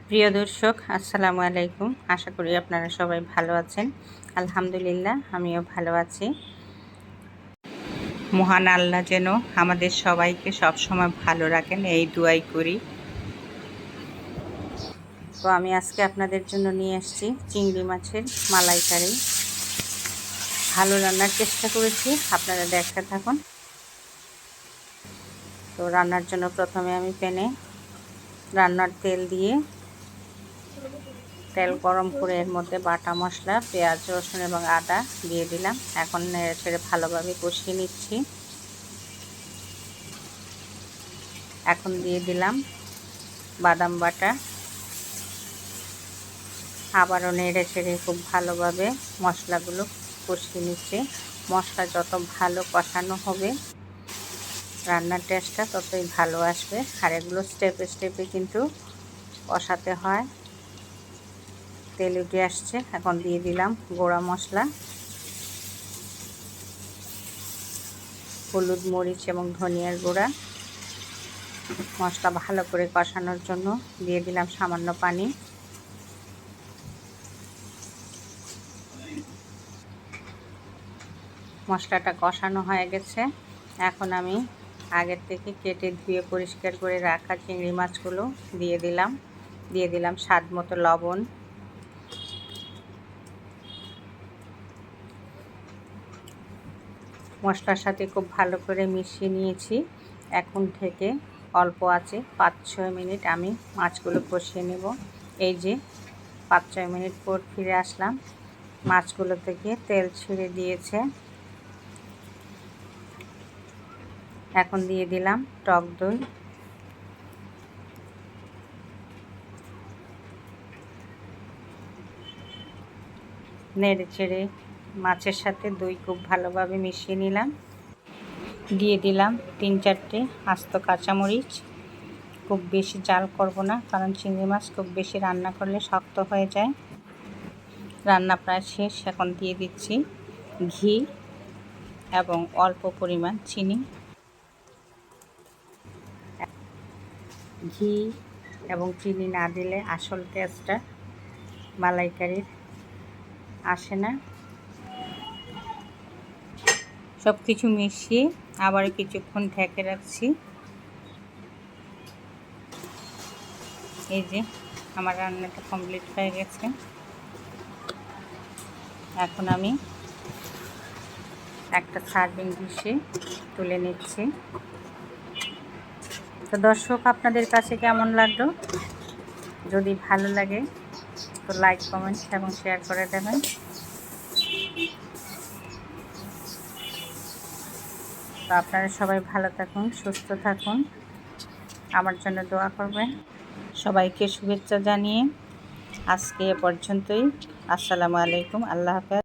প্রিয় দর্শক, আসসালামু আলাইকুম। আশা করি আপনারা সবাই ভালো আছেন। আলহামদুলিল্লাহ, আমিও ভালো আছি। মহান আল্লাহ যেন আমাদের সবাইকে সবসময় ভালো রাখেন, এই দুয়াই করি। তো আমি আজকে আপনাদের জন্য নিয়ে আসছি চিংড়ি মাছের মালাইকারি। ভালো রান্নার চেষ্টা করেছি, আপনারা দেখতে থাকুন। তো রান্নার জন্য প্রথমে আমি প্যানে রান্নার তেল দিয়ে তেল গরম করে এর মধ্যে বাটা মশলা, পেঁয়াজ, রসুন এবং আদা দিয়ে দিলাম। এখন নেড়ে ছেড়ে ভালোভাবে কষিয়ে নিচ্ছি। এখন দিয়ে দিলাম বাদাম বাটা। আবারও নেড়ে ছেড়ে খুব ভালোভাবে মশলাগুলো কষিয়ে নিচ্ছি। মশলা যত ভালো কষানো হবে রান্নার টেস্টটা ততই ভালো আসবে। আর এগুলো স্টেপে স্টেপে কিন্তু কষাতে হয়। তেল উঠে আসছে, এখন দিয়ে দিলাম গুঁড়া মশলা, হলুদ, মরিচ এবং ধনিয়ার গুঁড়া। মশলা ভালো করে কষানোর জন্য দিয়ে দিলাম সামান্য পানি। মশলাটা কষানো হয়ে গেছে। এখন আমি আগের থেকে কেটে ধুয়ে পরিষ্কার করে রাখা চিংড়ি মাছগুলো দিয়ে দিলাম স্বাদ মতো লবণ। মশলার সাথে খুব ভালো করে মিশিয়ে নিয়েছি। এখন থেকে অল্প আছে 5-6 মিনিট আমি মাছগুলো কষিয়ে নেব। এই যে 5-6 মিনিট পর ফিরে আসলাম। মাছগুলো থেকে তেল ছেড়ে দিয়েছে। এখন দিয়ে দিলাম টক দই। নেড়ে চেড়ে মাছের সাথে দই খুব ভালোভাবে মিশিয়ে নিলাম। দিয়ে দিলাম 3-4টে আস্ত কাঁচামরিচ। খুব বেশি জাল করব না, কারণ চিংড়ি মাছ খুব বেশি রান্না করলে শক্ত হয়ে যায়। রান্না প্রায় শেষ। এখন দিয়ে দিচ্ছি ঘি এবং অল্প পরিমাণ চিনি। ঘি এবং চিনি না দিলে আসল টেস্টটা মালাইকারির আসে না। সব কিছু মিশিয়ে আবার কিছুক্ষণ ঢেকে রাখছি। এই যে আমার রান্নাটা কমপ্লিট হয়ে গেছে। এখন আমি একটা সার্ভিং ডিশে তুলে নিচ্ছি। তো দর্শক, আপনাদের কাছে কেমন লাগলো? যদি ভালো লাগে তো লাইক, কমেন্ট এবং শেয়ার করে দেবেন। তো আপনারা সবাই ভালো থাকুন, সুস্থ থাকুন, আমার জন্য দোয়া করবেন। সবাইকে শুভেচ্ছা জানিয়ে আজকে এ পর্যন্তই। আসসালামু আলাইকুম, আল্লাহ হাফেজ।